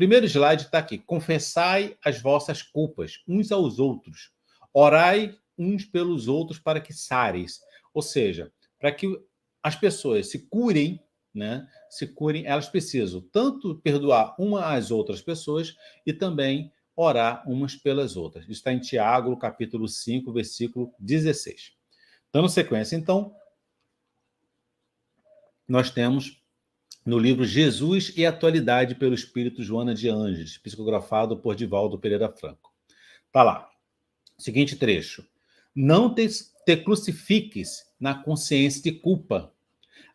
primeiro slide está aqui. Confessai as vossas culpas uns aos outros. Orai uns pelos outros para que sareis. Ou seja, para que as pessoas se curem, né? Se curem, elas precisam tanto perdoar uma às outras pessoas e também orar umas pelas outras. Isso está em Tiago, capítulo 5, versículo 16. Dando sequência, então, nós temos no livro Jesus e Atualidade pelo Espírito Joana de Ângeles, psicografado por Divaldo Pereira Franco. Está lá. Seguinte trecho. Não te crucifiques na consciência de culpa,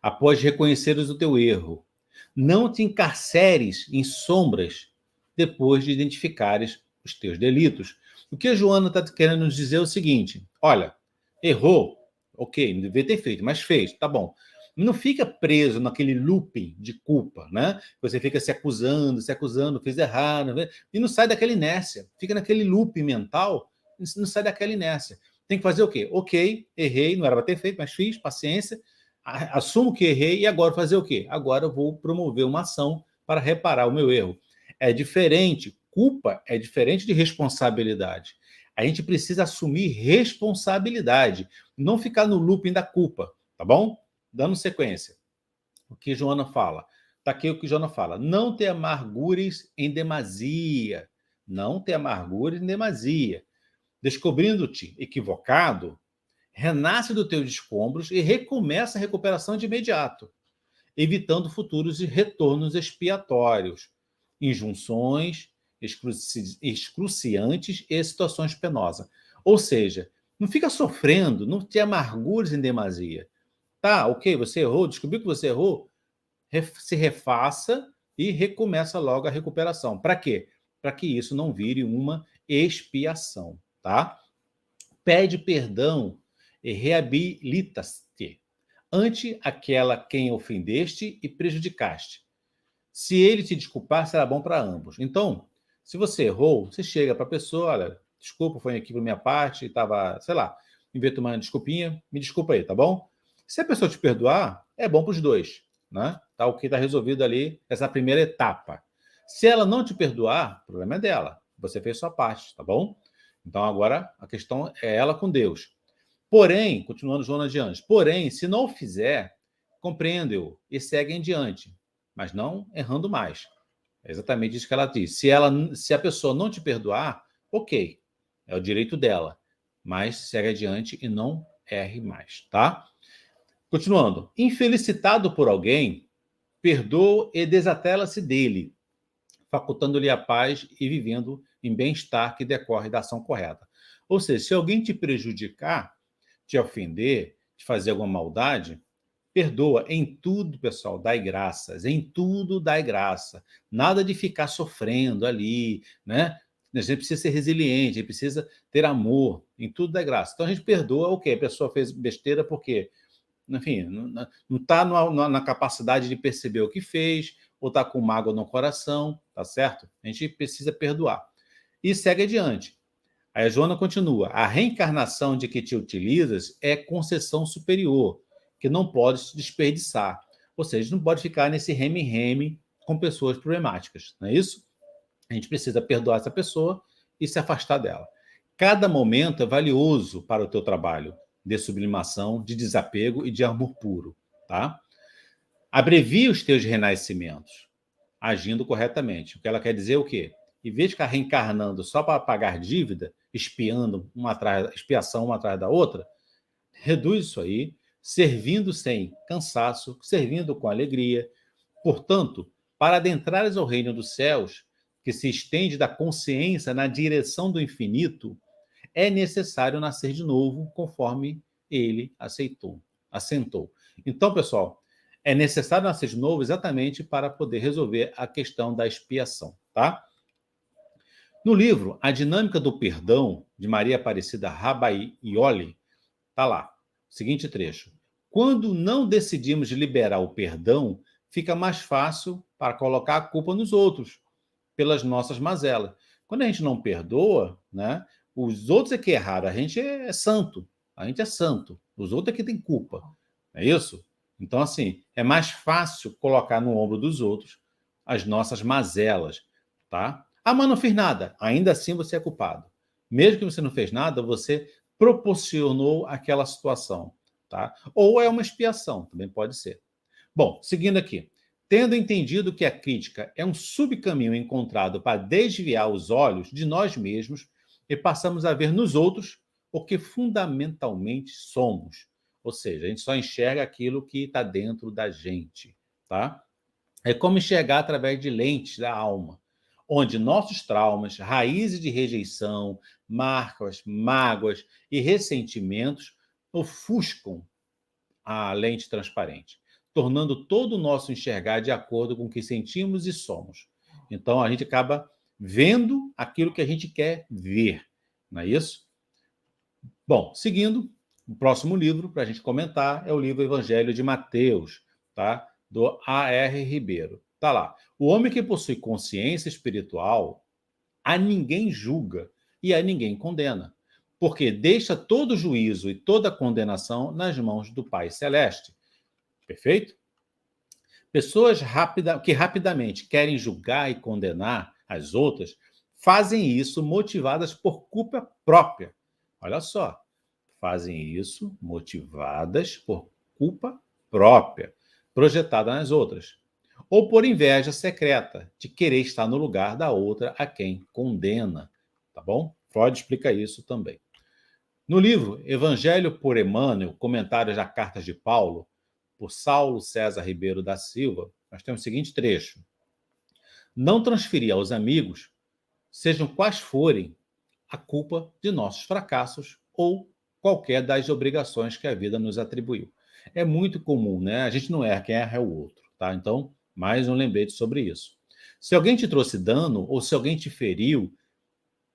após reconheceres o teu erro. Não te encarceres em sombras, depois de identificares os teus delitos. O que a Joana está querendo nos dizer é o seguinte, olha, errou, ok, não devia ter feito, mas fez, tá bom. Não fica preso naquele looping de culpa, né? Você fica se acusando, fez errado, e não sai daquela inércia. Fica naquele looping mental, não sai daquela inércia. Tem que fazer o quê? Ok, errei, não era para ter feito, mas fiz, paciência, assumo que errei, e agora fazer o quê? Agora eu vou promover uma ação para reparar o meu erro. É diferente, culpa é diferente de responsabilidade. A gente precisa assumir responsabilidade, não ficar no looping da culpa, tá bom? Dando sequência, o que Joana fala? Está aqui o que Joana fala. Não te amargures em demasia. Não te amargures em demasia. Descobrindo-te equivocado, renasce dos teus escombros e recomeça a recuperação de imediato, evitando futuros retornos expiatórios, injunções excruciantes e situações penosas. Ou seja, não fica sofrendo, não te amargures em demasia. Tá, ok, você errou, descobriu que você errou, se refaça e recomeça logo a recuperação. Para quê? Para que isso não vire uma expiação, tá? Pede perdão e reabilita-te ante aquela quem ofendeste e prejudicaste. Se ele te desculpar, será bom para ambos. Então, se você errou, você chega para a pessoa, olha, desculpa, foi aqui por minha parte, estava, sei lá, invento uma desculpinha, me desculpa aí, tá bom? Se a pessoa te perdoar, é bom para os dois, né? Tá, o que está resolvido ali, essa primeira etapa. Se ela não te perdoar, o problema é dela. Você fez sua parte, tá bom? Então, agora, a questão é ela com Deus. Porém, continuando Joana adiante, porém, se não o fizer, compreende-o e segue em diante, mas não errando mais. É exatamente isso que ela diz. Se a pessoa não te perdoar, ok, é o direito dela, mas segue adiante e não erre mais, tá? Continuando. Infelicitado por alguém, perdoa e desatela-se dele, facultando-lhe a paz e vivendo em bem-estar que decorre da ação correta. Ou seja, se alguém te prejudicar, te ofender, te fazer alguma maldade, perdoa. Em tudo, pessoal, dai graças. Em tudo, dai graça. Nada de ficar sofrendo ali, né? A gente precisa ser resiliente, a gente precisa ter amor. Em tudo, dai graça. Então, a gente perdoa o quê? A pessoa fez besteira porque, enfim, não está na capacidade de perceber o que fez, ou está com mágoa no coração, tá certo? A gente precisa perdoar. E segue adiante. Aí a Joana continua. A reencarnação de que te utilizas é concessão superior, que não pode se desperdiçar. Ou seja, não pode ficar nesse reme-reme com pessoas problemáticas, não é isso? A gente precisa perdoar essa pessoa e se afastar dela. Cada momento é valioso para o teu trabalho de sublimação, de desapego e de amor puro, tá? Abrevia os teus renascimentos, agindo corretamente. O que ela quer dizer é o quê? Em vez de ficar reencarnando só para pagar dívida, expiação uma atrás da outra, reduz isso aí, servindo sem cansaço, servindo com alegria. Portanto, para adentrares ao reino dos céus, que se estende da consciência na direção do infinito, é necessário nascer de novo, conforme ele assentou. Então, pessoal, é necessário nascer de novo exatamente para poder resolver a questão da expiação, tá? No livro A Dinâmica do Perdão, de Maria Aparecida Rabaioli, está lá, seguinte trecho. Quando não decidimos liberar o perdão, fica mais fácil para colocar a culpa nos outros, pelas nossas mazelas. Quando a gente não perdoa, né, os outros é que erraram, a gente é santo, os outros é que tem culpa, é isso? Então, assim, é mais fácil colocar no ombro dos outros as nossas mazelas. tá? Ah, mas não fiz nada. Ainda assim você é culpado. Mesmo que você não fez nada, você proporcionou aquela situação, tá? Ou é uma expiação, também pode ser. Bom, seguindo aqui. Tendo entendido que a crítica é um subcaminho encontrado para desviar os olhos de nós mesmos e passamos a ver nos outros o que fundamentalmente somos. Ou seja, a gente só enxerga aquilo que está dentro da gente, tá? É como enxergar através de lentes da alma, onde nossos traumas, raízes de rejeição, marcas, mágoas e ressentimentos ofuscam a lente transparente, tornando todo o nosso enxergar de acordo com o que sentimos e somos. Então a gente acaba vendo aquilo que a gente quer ver, não é isso? Bom, seguindo, o próximo livro para a gente comentar é o livro Evangelho de Mateus, tá? Do A.R. Ribeiro. Tá lá. O homem que possui consciência espiritual, a ninguém julga e a ninguém condena, porque deixa todo juízo e toda condenação nas mãos do Pai Celeste. Perfeito? Pessoas que rapidamente querem julgar e condenar as outras fazem isso motivadas por culpa própria. Olha só, fazem isso motivadas por culpa própria, projetada nas outras. Ou por inveja secreta, de querer estar no lugar da outra a quem condena. Tá bom? Freud explica isso também. No livro Evangelho por Emmanuel, Comentários a Cartas de Paulo, por Saulo César Ribeiro da Silva, nós temos o seguinte trecho. Não transferir aos amigos, sejam quais forem, a culpa de nossos fracassos ou qualquer das obrigações que a vida nos atribuiu. É muito comum, né? A gente não erra, quem erra é o outro, tá? Então, mais um lembrete sobre isso. Se alguém te trouxe dano ou se alguém te feriu,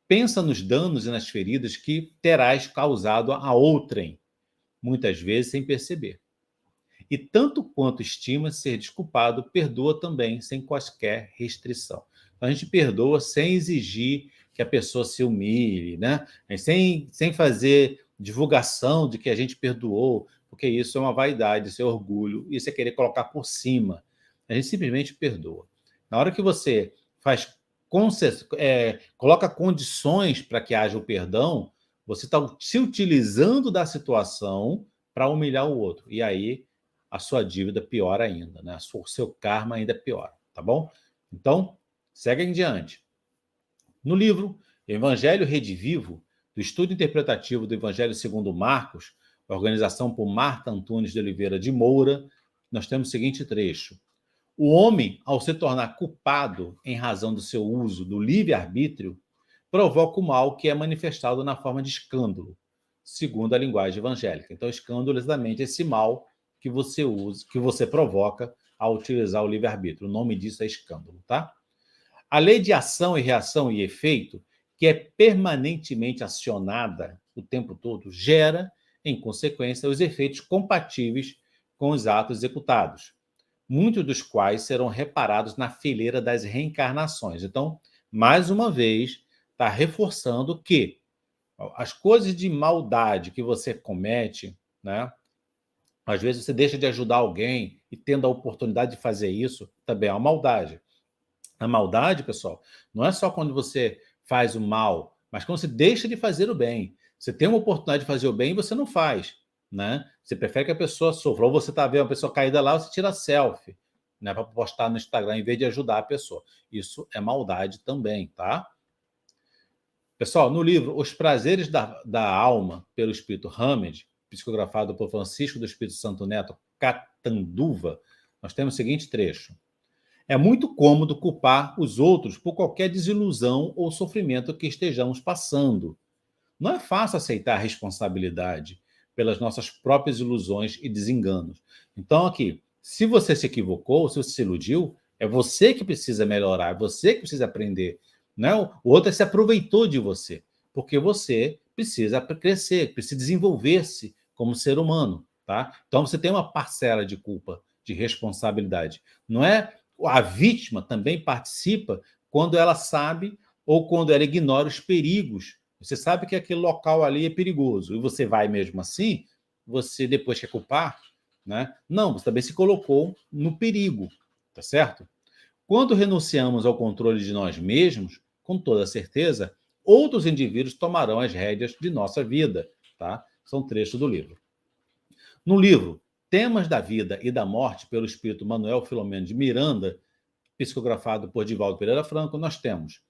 pensa nos danos e nas feridas que terás causado a outrem, muitas vezes sem perceber. E tanto quanto estima ser desculpado, perdoa também, sem quaisquer restrição. Então, a gente perdoa sem exigir que a pessoa se humilhe, né? Sem fazer divulgação de que a gente perdoou, porque isso é uma vaidade, isso é orgulho, isso é querer colocar por cima. A gente simplesmente perdoa. Na hora que você coloca condições para que haja o perdão, você está se utilizando da situação para humilhar o outro. E aí a sua dívida piora ainda, né? O seu karma ainda piora, tá bom? Então, segue em diante. No livro Evangelho Redivivo, do Estudo Interpretativo do Evangelho segundo Marcos, organização por Marta Antunes de Oliveira de Moura, nós temos o seguinte trecho. O homem, ao se tornar culpado em razão do seu uso do livre-arbítrio, provoca o mal que é manifestado na forma de escândalo, segundo a linguagem evangélica. Então, escândalo é exatamente esse mal que você usa, que você provoca ao utilizar o livre-arbítrio. O nome disso é escândalo, tá? A lei de ação e reação e efeito, que é permanentemente acionada o tempo todo, gera, em consequência, os efeitos compatíveis com os atos executados, muitos dos quais serão reparados na fileira das reencarnações. Então, mais uma vez, está reforçando que as coisas de maldade que você comete, né? Às vezes você deixa de ajudar alguém e tendo a oportunidade de fazer isso, também é uma maldade. A maldade, pessoal, não é só quando você faz o mal, mas quando você deixa de fazer o bem. Você tem uma oportunidade de fazer o bem e você não faz, né? Você prefere que a pessoa sofra. Ou você está vendo uma pessoa caída lá, você tira selfie, né, para postar no Instagram em vez de ajudar a pessoa. Isso é maldade também, tá? Pessoal, no livro Os Prazeres da Alma, pelo Espírito Hamed, psicografado por Francisco do Espírito Santo Neto Catanduva, nós temos o seguinte trecho. É muito cômodo culpar os outros por qualquer desilusão ou sofrimento que estejamos passando. Não é fácil aceitar a responsabilidade pelas nossas próprias ilusões e desenganos. Então, aqui, se você se equivocou, se você se iludiu, é você que precisa melhorar, é você que precisa aprender. Não? O outro se aproveitou de você, porque você precisa crescer, precisa desenvolver-se como ser humano. Tá? Então, você tem uma parcela de culpa, de responsabilidade. Não é a vítima também participa quando ela sabe ou quando ela ignora os perigos. Você sabe que aquele local ali é perigoso e você vai mesmo assim, você depois quer culpar, né? Não, você também se colocou no perigo, tá certo? Quando renunciamos ao controle de nós mesmos, com toda certeza, outros indivíduos tomarão as rédeas de nossa vida. Tá? São trechos do livro. No livro Temas da Vida e da Morte, pelo espírito Manuel Filomeno de Miranda, psicografado por Divaldo Pereira Franco, nós temos: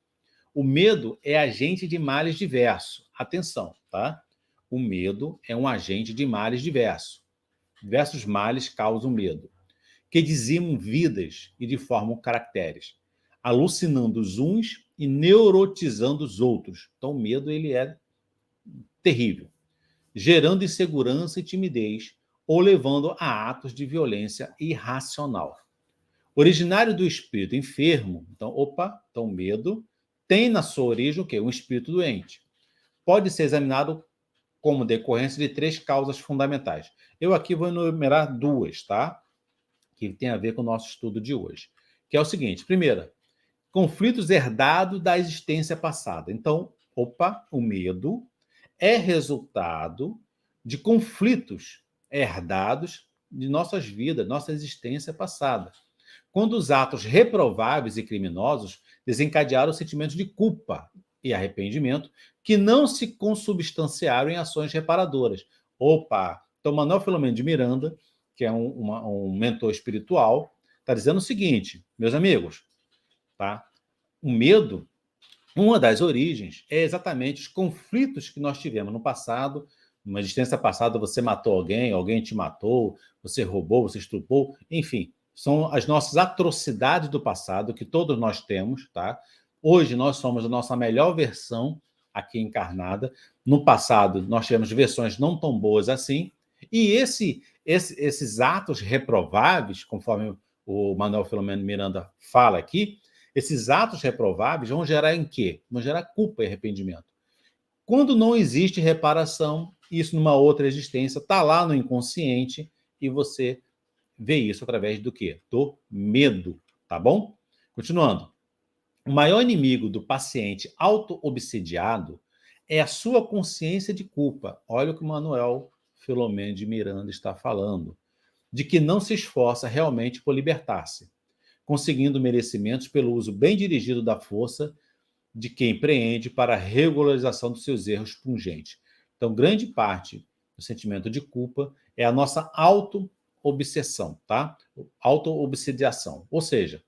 o medo é agente de males diversos. Atenção, tá? O medo é um agente de males diversos. Diversos males causam medo, que dizimam vidas e deformam caracteres, alucinando os uns e neurotizando os outros. Então, o medo ele é terrível, gerando insegurança e timidez, ou levando a atos de violência irracional. Originário do espírito enfermo, então, então medo tem na sua origem o quê? Um espírito doente. Pode ser examinado como decorrência de 3 causas fundamentais. Eu aqui vou enumerar 2, tá? Que tem a ver com o nosso estudo de hoje. Que é o seguinte: primeira, conflitos herdados da existência passada. Então, o medo é resultado de conflitos herdados de nossas vidas, nossa existência passada. Quando os atos reprováveis e criminosos desencadearam o sentimento de culpa e arrependimento que não se consubstanciaram em ações reparadoras. Então Manuel Filomeno de Miranda, que é um mentor espiritual, está dizendo o seguinte, meus amigos, tá? O medo, uma das origens, é exatamente os conflitos que nós tivemos no passado. Numa existência passada, você matou alguém, alguém te matou, você roubou, você estuprou, enfim, são as nossas atrocidades do passado que todos nós temos, tá? Hoje nós somos a nossa melhor versão aqui encarnada. No passado nós tivemos versões não tão boas assim, e esses atos reprováveis, conforme o Manuel Filomeno Miranda fala aqui, esses atos reprováveis vão gerar em quê? Vão gerar culpa e arrependimento. Quando não existe reparação, isso numa outra existência está lá no inconsciente e você vê isso através do quê? Do medo, tá bom? Continuando. O maior inimigo do paciente auto-obsediado é a sua consciência de culpa. Olha o que o Manuel Filomeno de Miranda está falando. De que não se esforça realmente por libertar-se, conseguindo merecimentos pelo uso bem dirigido da força de quem empreende para a regularização dos seus erros pungentes. Então, grande parte do sentimento de culpa é a nossa auto-obsessão, tá? Auto-obsediação. Ou seja,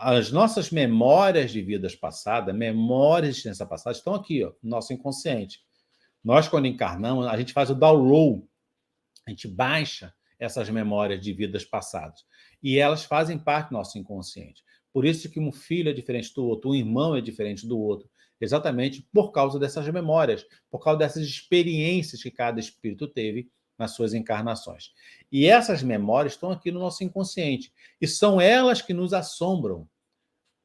as nossas memórias de vidas passadas, memórias de existência passada, estão aqui, ó, no nosso inconsciente. Nós, quando encarnamos, a gente faz o download, a gente baixa essas memórias de vidas passadas. E elas fazem parte do nosso inconsciente. Por isso que um filho é diferente do outro, um irmão é diferente do outro. Exatamente por causa dessas memórias, por causa dessas experiências que cada espírito teve nas suas encarnações. E essas memórias estão aqui no nosso inconsciente. E são elas que nos assombram.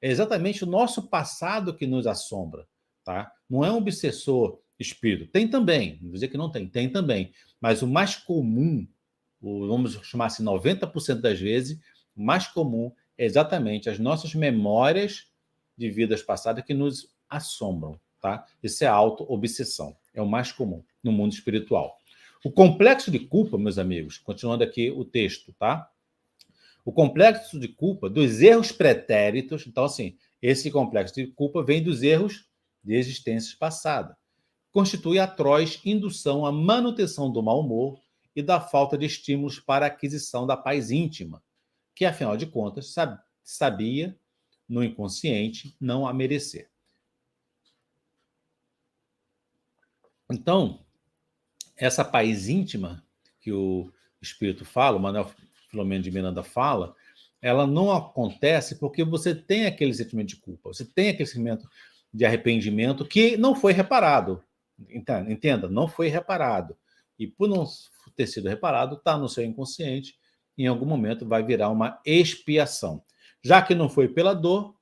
É exatamente o nosso passado que nos assombra. Tá? Não é um obsessor espírito. Tem também, não vou dizer que não tem, tem também. Mas o mais comum, vamos chamar assim, 90% das vezes, o mais comum é exatamente as nossas memórias de vidas passadas que nos assombram. Tá? Isso é a auto-obsessão. É o mais comum no mundo espiritual. O complexo de culpa, meus amigos, continuando aqui o texto, tá? O complexo de culpa dos erros pretéritos, então, assim, esse complexo de culpa vem dos erros de existências passadas. Constitui atroz indução à manutenção do mau humor e da falta de estímulos para a aquisição da paz íntima, que, afinal de contas, sabia, no inconsciente, não a merecer. Então, essa paz íntima que o Espírito fala, o Manuel Filomeno de Miranda fala, ela não acontece porque você tem aquele sentimento de culpa, você tem aquele sentimento de arrependimento que não foi reparado. Entenda, não foi reparado. E por não ter sido reparado, está no seu inconsciente, em algum momento vai virar uma expiação. Já que não foi pela dor,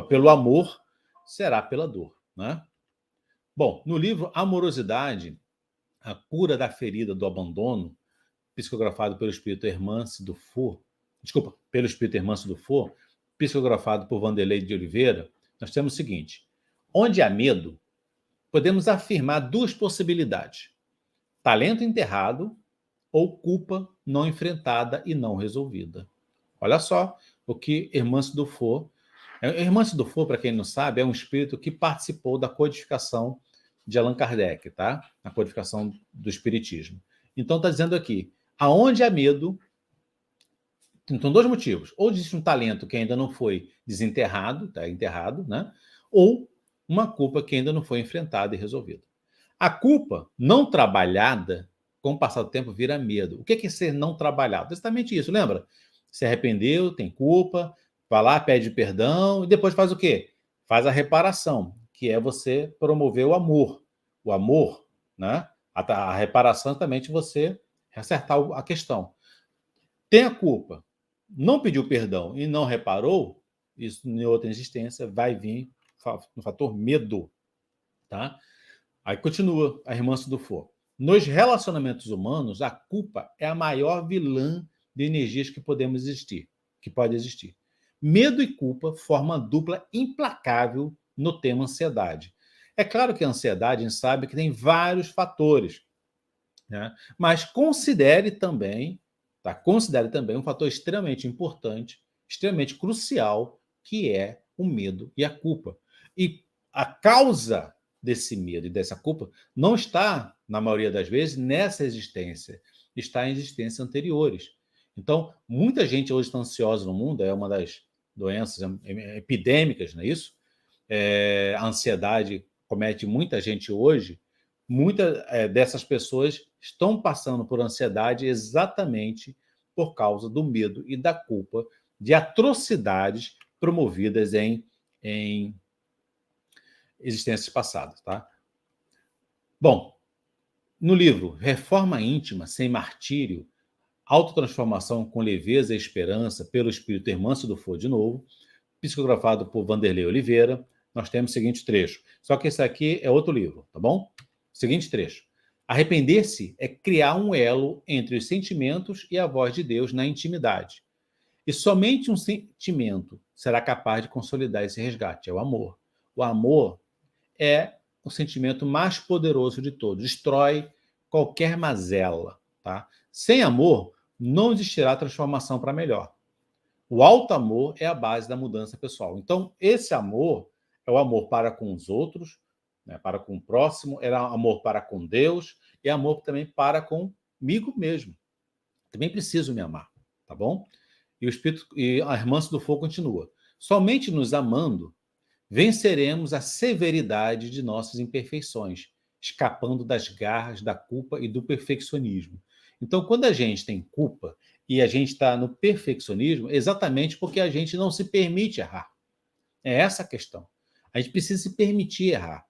pelo amor, será pela dor, né? Bom, no livro Amorosidade, a cura da ferida do abandono, psicografado pelo espírito Hermance Dufour, pelo espírito Hermance Dufour, psicografado por Vanderlei de Oliveira, nós temos o seguinte: onde há medo, podemos afirmar 2 possibilidades: talento enterrado ou culpa não enfrentada e não resolvida. Olha só o que Hermance Dufour... Hermance Dufour, para quem não sabe, é um espírito que participou da codificação de Allan Kardec, tá? A codificação do espiritismo. Então está dizendo aqui, aonde há medo, então dois motivos. Ou existe um talento que ainda não foi desenterrado, está enterrado, né? Ou uma culpa que ainda não foi enfrentada e resolvida. A culpa não trabalhada, com o passar do tempo, vira medo. O que é ser não trabalhado? Exatamente isso, lembra? Se arrependeu, tem culpa, vai lá, pede perdão e depois faz o quê? Faz a reparação, que é você promover o amor. O amor, né? A reparação também de você acertar a questão. Tem a culpa, não pediu perdão e não reparou, isso em outra existência vai vir no fator medo, tá? Aí continua a Hermance Dufour. Nos relacionamentos humanos, a culpa é a maior vilã de energias que podemos existir, que pode existir. Medo e culpa formam uma dupla implacável no tema ansiedade. É claro que a ansiedade, a gente sabe que tem vários fatores, né? Mas considere também, tá? Considere também um fator extremamente importante, extremamente crucial, que é o medo e a culpa. E a causa desse medo e dessa culpa não está, na maioria das vezes, nessa existência, está em existências anteriores. Então, muita gente hoje está ansiosa no mundo, é uma das doenças epidêmicas, não é isso? A ansiedade comete muita gente hoje. Muitas dessas pessoas estão passando por ansiedade exatamente por causa do medo e da culpa de atrocidades promovidas em existências passadas, tá? Bom, no livro Reforma Íntima sem Martírio, Autotransformação com Leveza e Esperança, pelo espírito Hermance Dufour de novo, psicografado por Vanderlei Oliveira, nós temos o seguinte trecho. Só que esse aqui é outro livro, tá bom? Seguinte trecho. Arrepender-se é criar um elo entre os sentimentos e a voz de Deus na intimidade. E somente um sentimento será capaz de consolidar esse resgate, é o amor. O amor é o sentimento mais poderoso de todos, destrói qualquer mazela, tá? Sem amor, não existirá transformação para melhor. O alto amor é a base da mudança pessoal. Então, esse amor é o amor para com os outros, né, para com o próximo, é amor para com Deus e amor também para comigo mesmo. Também preciso me amar, tá bom? E o Espírito e a Hermance Dufour continua. Somente nos amando venceremos a severidade de nossas imperfeições, escapando das garras da culpa e do perfeccionismo. Então, quando a gente tem culpa e a gente está no perfeccionismo, é exatamente porque a gente não se permite errar. É essa a questão. A gente precisa se permitir errar.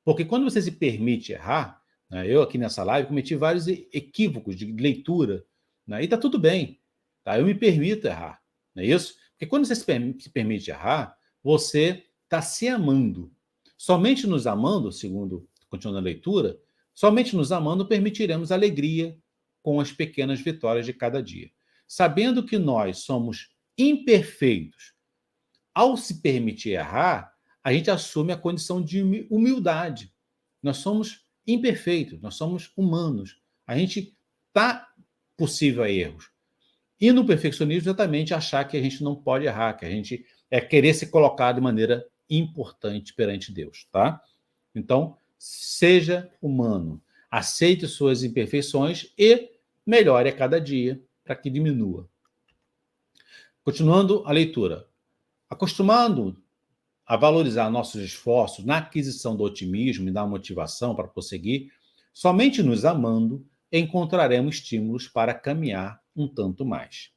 Porque quando você se permite errar, né, eu aqui nessa live cometi vários equívocos de leitura, né, e está tudo bem. Tá? Eu me permito errar. Não é isso? Porque quando você se permite errar, você está se amando. Somente nos amando, segundo continuando a leitura, somente nos amando permitiremos alegria com as pequenas vitórias de cada dia. Sabendo que nós somos imperfeitos, ao se permitir errar, a gente assume a condição de humildade. Nós somos imperfeitos, nós somos humanos. A gente está possível a erros. E no perfeccionismo, exatamente achar que a gente não pode errar, que a gente é querer se colocar de maneira importante perante Deus, tá? Então, seja humano, aceite suas imperfeições e melhore a cada dia para que diminua. Continuando a leitura. Acostumando a valorizar nossos esforços na aquisição do otimismo e da motivação para prosseguir, somente nos amando encontraremos estímulos para caminhar um tanto mais.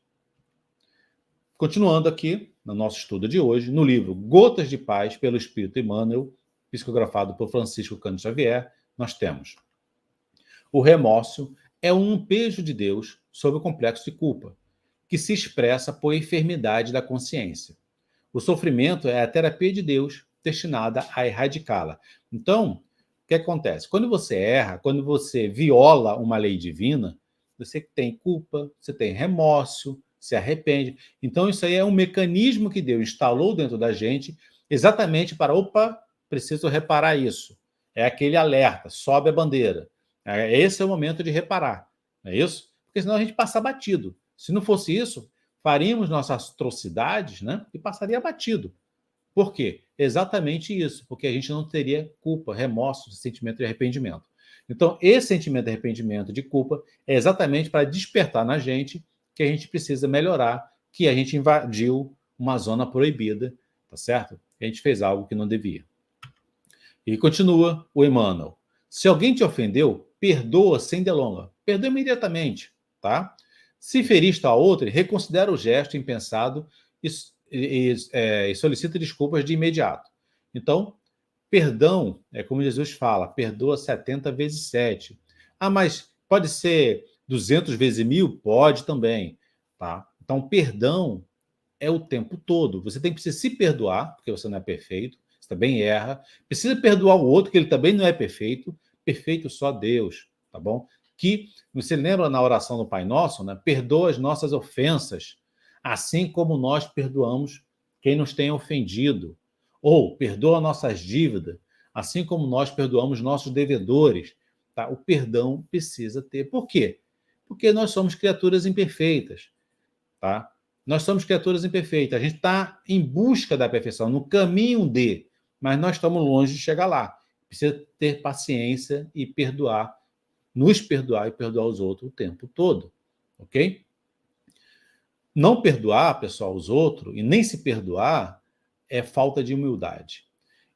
Continuando aqui, no nosso estudo de hoje, no livro Gotas de Paz, pelo Espírito Emmanuel, psicografado por Francisco Cândido Xavier, nós temos: o remorso é um lampejo de Deus sobre o complexo de culpa, que se expressa por enfermidade da consciência. O sofrimento é a terapia de Deus destinada a erradicá-la. Então, o que acontece? Quando você erra, quando você viola uma lei divina, você tem culpa, você tem remorso, se arrepende. Então, isso aí é um mecanismo que Deus instalou dentro da gente exatamente para, opa, preciso reparar isso. É aquele alerta, sobe a bandeira. Esse é o momento de reparar, não é isso? Porque senão a gente passa batido. Se não fosse isso, faríamos nossas atrocidades, né? E passaria batido. Por quê? Exatamente isso, porque a gente não teria culpa, remorso, sentimento de arrependimento. Então, esse sentimento de arrependimento, de culpa, é exatamente para despertar na gente que a gente precisa melhorar, que a gente invadiu uma zona proibida, tá certo? A gente fez algo que não devia. E continua o Emmanuel. Se alguém te ofendeu, perdoa sem delonga. Perdoa imediatamente, tá? Se feriste a outra, reconsidera o gesto impensado e solicita desculpas de imediato. Então, perdão, é como Jesus fala, perdoa 70 vezes 7. Ah, mas pode ser 200 vezes 1000? Pode também, tá? Então, perdão é o tempo todo. Você tem que se perdoar, porque você não é perfeito, você também erra. Precisa perdoar o outro, que ele também não é perfeito. Perfeito só Deus, tá bom? Que, você lembra na oração do Pai Nosso, né? Perdoa as nossas ofensas, assim como nós perdoamos quem nos tem ofendido. Ou perdoa nossas dívidas, assim como nós perdoamos nossos devedores. Tá? O perdão precisa ter. Por quê? Porque nós somos criaturas imperfeitas, tá? Nós somos criaturas imperfeitas. A gente está em busca da perfeição, no caminho de, mas nós estamos longe de chegar lá. Precisa ter paciência e perdoar, nos perdoar e perdoar os outros o tempo todo, ok? Não perdoar, pessoal, os outros e nem se perdoar é falta de humildade.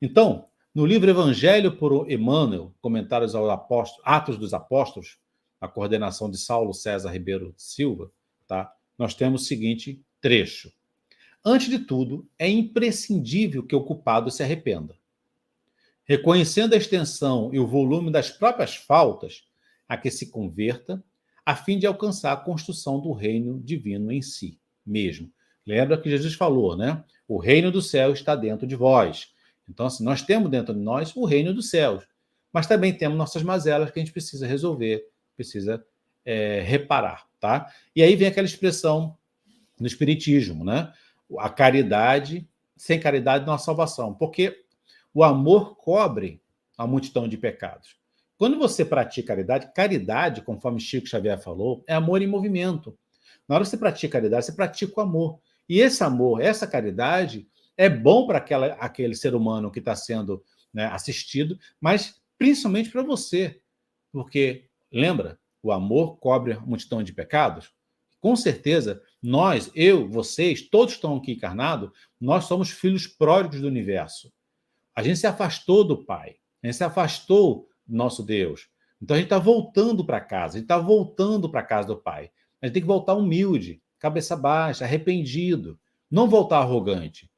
Então, no livro Evangelho por Emmanuel, Comentários ao Apóstolo, Atos dos Apóstolos, a coordenação de Saulo César Ribeiro Silva, tá? Nós temos o seguinte trecho. Antes de tudo, é imprescindível que o culpado se arrependa. Reconhecendo a extensão e o volume das próprias faltas, a que se converta, a fim de alcançar a construção do reino divino em si mesmo. Lembra que Jesus falou, né? O reino do céu está dentro de vós. Então, assim, nós temos dentro de nós o reino dos céus, mas também temos nossas mazelas que a gente precisa resolver, precisa reparar, tá? E aí vem aquela expressão no Espiritismo, né? A caridade, sem caridade não há salvação, porque o amor cobre a multidão de pecados. Quando você pratica caridade, caridade, conforme Chico Xavier falou, é amor em movimento. Na hora que você pratica caridade, você pratica o amor. E esse amor, essa caridade, é bom para aquele ser humano que está sendo, né, assistido, mas principalmente para você. Porque, lembra, o amor cobre a multidão de pecados? Com certeza, nós, eu, vocês, todos estão aqui encarnados, nós somos filhos pródigos do universo. A gente se afastou do Pai, a gente se afastou do nosso Deus. Então a gente está voltando para casa, a gente está voltando para a casa do Pai. A gente tem que voltar humilde, cabeça baixa, arrependido. Não voltar arrogante,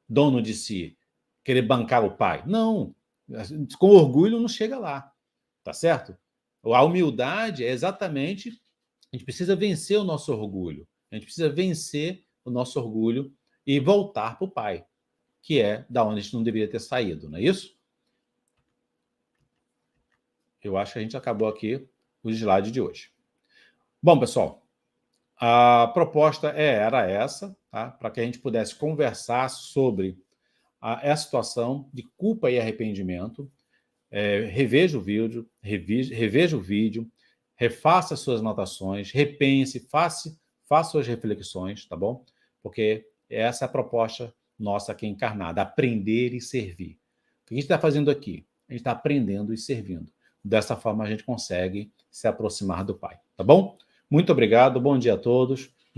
dono de si, querer bancar o Pai. Não, com orgulho não chega lá, tá certo? A humildade é exatamente, a gente precisa vencer o nosso orgulho. A gente precisa vencer o nosso orgulho e voltar para o Pai, que é da onde a gente não deveria ter saído, não é isso? Eu acho que a gente acabou aqui o slide de hoje. Bom, pessoal, a proposta era essa, tá? Para que a gente pudesse conversar sobre essa situação de culpa e arrependimento. Reveja o vídeo, refaça suas anotações, repense, faça suas reflexões, tá bom? Porque essa é a proposta nossa aqui encarnada, aprender e servir. O que a gente está fazendo aqui? A gente está aprendendo e servindo. Dessa forma a gente consegue se aproximar do Pai, tá bom? Muito obrigado, bom dia a todos.